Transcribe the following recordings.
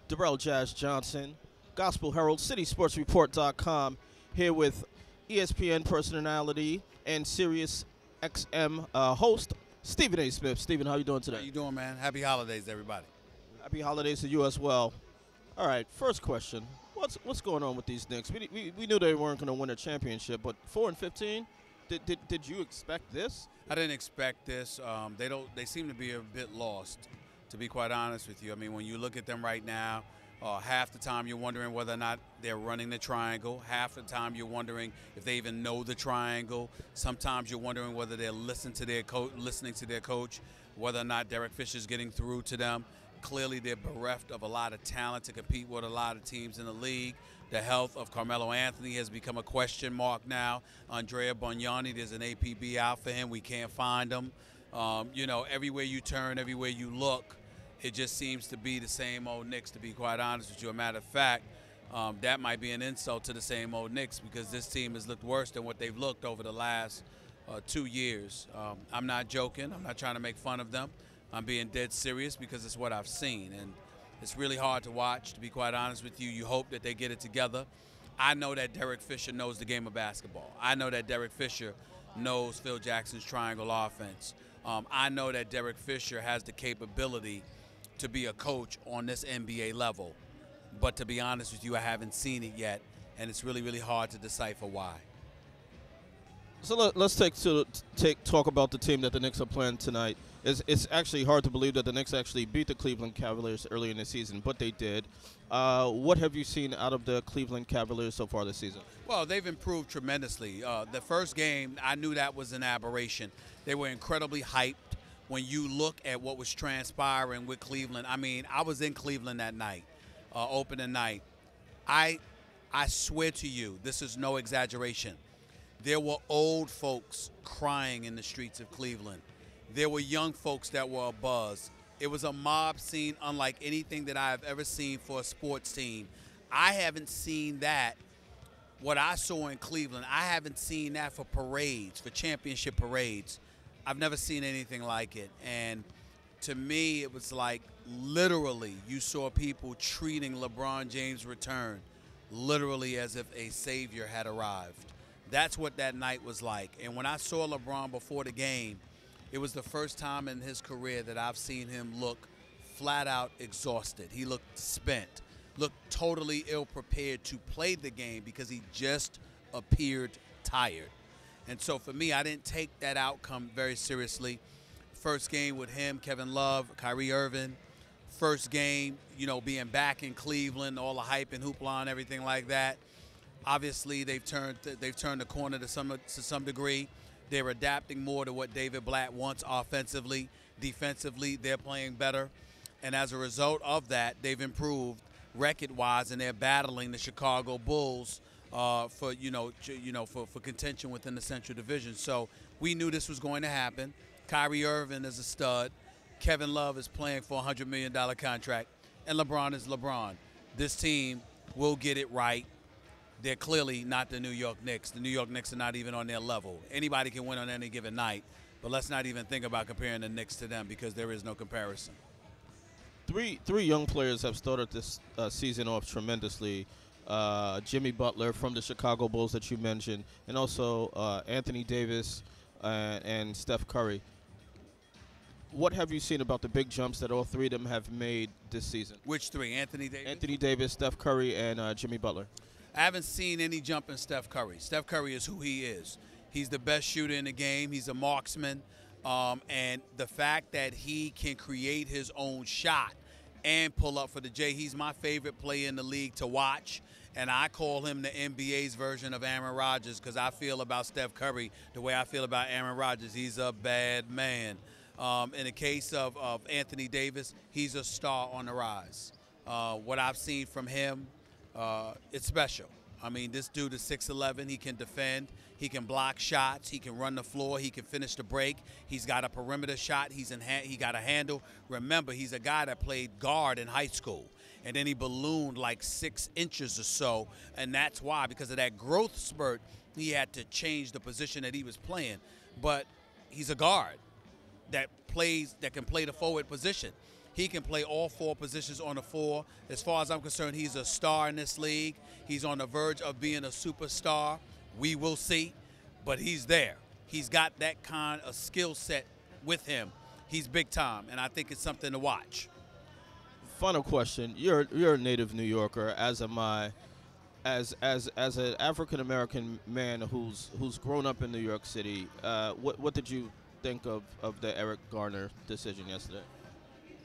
Darrell Jazz Johnson, Gospel Herald, CitySportsReport.com, here with ESPN personality and Sirius XM host, Stephen A. Smith. Stephen, how you doing today? How you doing, man? Happy holidays, everybody. Happy holidays to you as well. All right, first question. What's going on with these Knicks? We knew they weren't going to win a championship, but 4-15? Did you expect this? I didn't expect this. They seem to be a bit lost, to be quite honest with you. I mean, when you look at them right now, half the time you're wondering whether or not they're running the triangle. Half the time you're wondering if they even know the triangle. Sometimes you're wondering whether they're listening to their coach, whether or not Derek Fisher's getting through to them. Clearly, they're bereft of a lot of talent to compete with a lot of teams in the league. The health of Carmelo Anthony has become a question mark now. Andrea Bargnani, there's an APB out for him. We can't find him. Everywhere you turn, everywhere you look, it just seems to be the same old Knicks, to be quite honest with you. A matter of fact, that might be an insult to the same old Knicks because this team has looked worse than what they've looked over the last 2 years. I'm not joking. I'm not trying to make fun of them. I'm being dead serious because it's what I've seen. And it's really hard to watch, to be quite honest with you. You hope that they get it together. I know that Derek Fisher knows the game of basketball. I know that Derek Fisher knows Phil Jackson's triangle offense. I know that Derek Fisher has the capability to be a coach on this NBA level. But to be honest with you, I haven't seen it yet, and it's really, really hard to decipher why. So let's talk about the team that the Knicks are playing tonight. It's actually hard to believe that the Knicks actually beat the Cleveland Cavaliers early in the season, but they did. What have you seen out of the Cleveland Cavaliers so far this season? Well, they've improved tremendously. The first game, I knew that was an aberration. They were incredibly hyped. When you look at what was transpiring with Cleveland, I mean, I was in Cleveland that night, opening night. I swear to you, this is no exaggeration. There were old folks crying in the streets of Cleveland. There were young folks that were abuzz. It was a mob scene unlike anything that I have ever seen for a sports team. I haven't seen that, what I saw in Cleveland. I haven't seen that for parades, for championship parades. I've never seen anything like it. And to me, it was like literally you saw people treating LeBron James' return literally as if a savior had arrived. That's what that night was like. And when I saw LeBron before the game, it was the first time in his career that I've seen him look flat out exhausted. He looked spent, looked totally ill-prepared to play the game because he just appeared tired. And so for me, I didn't take that outcome very seriously. First game with him, Kevin Love, Kyrie Irving. First game, being back in Cleveland, all the hype and hoopla and everything like that. Obviously, they've turned the corner to some degree. They're adapting more to what David Blatt wants offensively. Defensively, they're playing better. And as a result of that, they've improved record-wise, and they're battling the Chicago Bulls for contention within the Central Division. So we knew this was going to happen. Kyrie Irving is a stud. Kevin Love is playing for a $100 million contract. And LeBron is LeBron. This team will get it right. They're clearly not the New York Knicks. The New York Knicks are not even on their level. Anybody can win on any given night, but let's not even think about comparing the Knicks to them because there is no comparison. Three young players have started this season off tremendously. Jimmy Butler from the Chicago Bulls that you mentioned, and also Anthony Davis and Steph Curry. What have you seen about the big jumps that all three of them have made this season? Which three? Anthony Davis? Anthony Davis, Steph Curry, and Jimmy Butler. I haven't seen any jump in Steph Curry. Steph Curry is who he is. He's the best shooter in the game. He's a marksman. And the fact that he can create his own shot and pull up for the J, he's my favorite player in the league to watch. And I call him the NBA's version of Aaron Rodgers because I feel about Steph Curry the way I feel about Aaron Rodgers. He's a bad man. In the case of Anthony Davis, he's a star on the rise. What I've seen from him, it's special. I mean, this dude is 6'11". He can defend. He can block shots. He can run the floor. He can finish the break. He's got a perimeter shot. He got a handle. Remember, he's a guy that played guard in high school. And then he ballooned like 6 inches or so. And that's why, because of that growth spurt, he had to change the position that he was playing. But he's a guard that can play the forward position. He can play all 4 positions on the floor. As far as I'm concerned, he's a star in this league. He's on the verge of being a superstar. We will see, but he's there. He's got that kind of skill set with him. He's big time, and I think it's something to watch. Final question: You're a native New Yorker, as am I. As an African American man who's grown up in New York City, what did you think of the Eric Garner decision yesterday?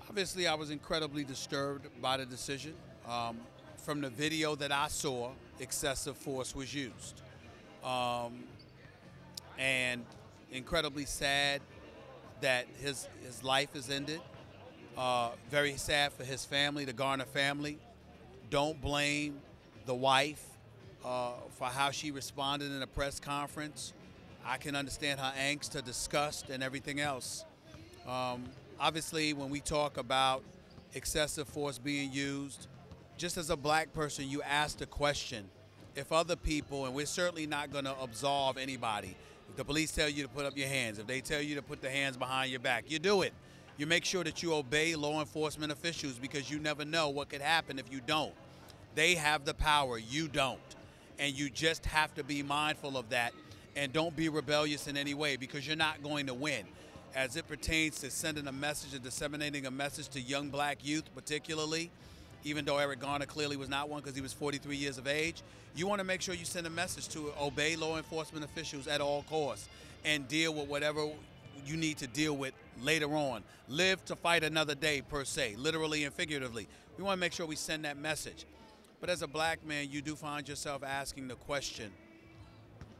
Obviously, I was incredibly disturbed by the decision. From the video that I saw, excessive force was used. And incredibly sad that his life is ended. Very sad for his family, the Garner family. Don't blame the wife for how she responded in a press conference. I can understand her angst, her disgust, and everything else. Obviously, when we talk about excessive force being used, just as a black person, you ask the question, if other people, and we're certainly not going to absolve anybody, if the police tell you to put up your hands, if they tell you to put the hands behind your back, you do it. You make sure that you obey law enforcement officials because you never know what could happen if you don't. They have the power, you don't. And you just have to be mindful of that and don't be rebellious in any way because you're not going to win. As it pertains to sending a message and disseminating a message to young black youth particularly, even though Eric Garner clearly was not one because he was 43 years of age, you want to make sure you send a message to obey law enforcement officials at all costs and deal with whatever you need to deal with later on. Live to fight another day, per se, literally and figuratively. We want to make sure we send that message. But as a black man, you do find yourself asking the question,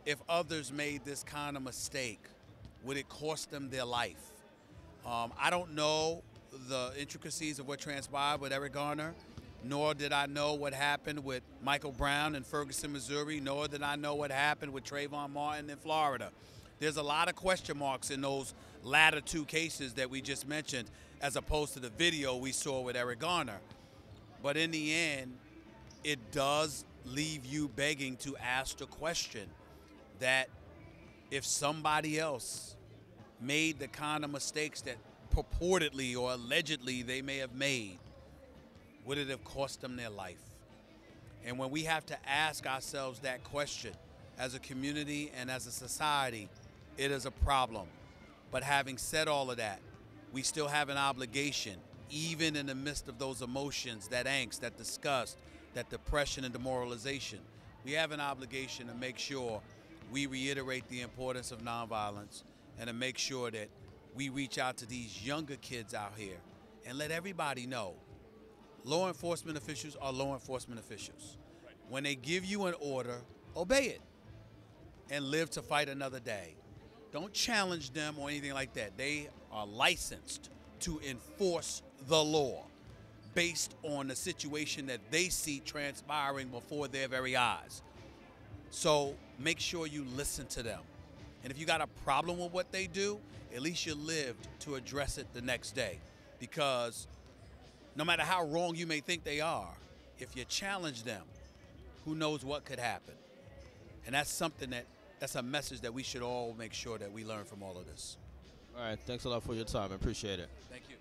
if others made this kind of mistake, would it cost them their life? I don't know the intricacies of what transpired with Eric Garner, nor did I know what happened with Michael Brown in Ferguson, Missouri, nor did I know what happened with Trayvon Martin in Florida. There's a lot of question marks in those latter 2 cases that we just mentioned, as opposed to the video we saw with Eric Garner. But in the end, it does leave you begging to ask the question that if somebody else made the kind of mistakes that purportedly or allegedly they may have made, would it have cost them their life? And when we have to ask ourselves that question as a community and as a society, it is a problem. But having said all of that, we still have an obligation, even in the midst of those emotions, that angst, that disgust, that depression and demoralization. We have an obligation to make sure we reiterate the importance of nonviolence and to make sure that we reach out to these younger kids out here and let everybody know law enforcement officials are law enforcement officials. When they give you an order, obey it and live to fight another day. Don't challenge them or anything like that. They are licensed to enforce the law based on the situation that they see transpiring before their very eyes. So make sure you listen to them. And if you got a problem with what they do, at least you lived to address it the next day. Because no matter how wrong you may think they are, if you challenge them, who knows what could happen. And that's something that's a message that we should all make sure that we learn from all of this. All right, thanks a lot for your time. I appreciate it. Thank you.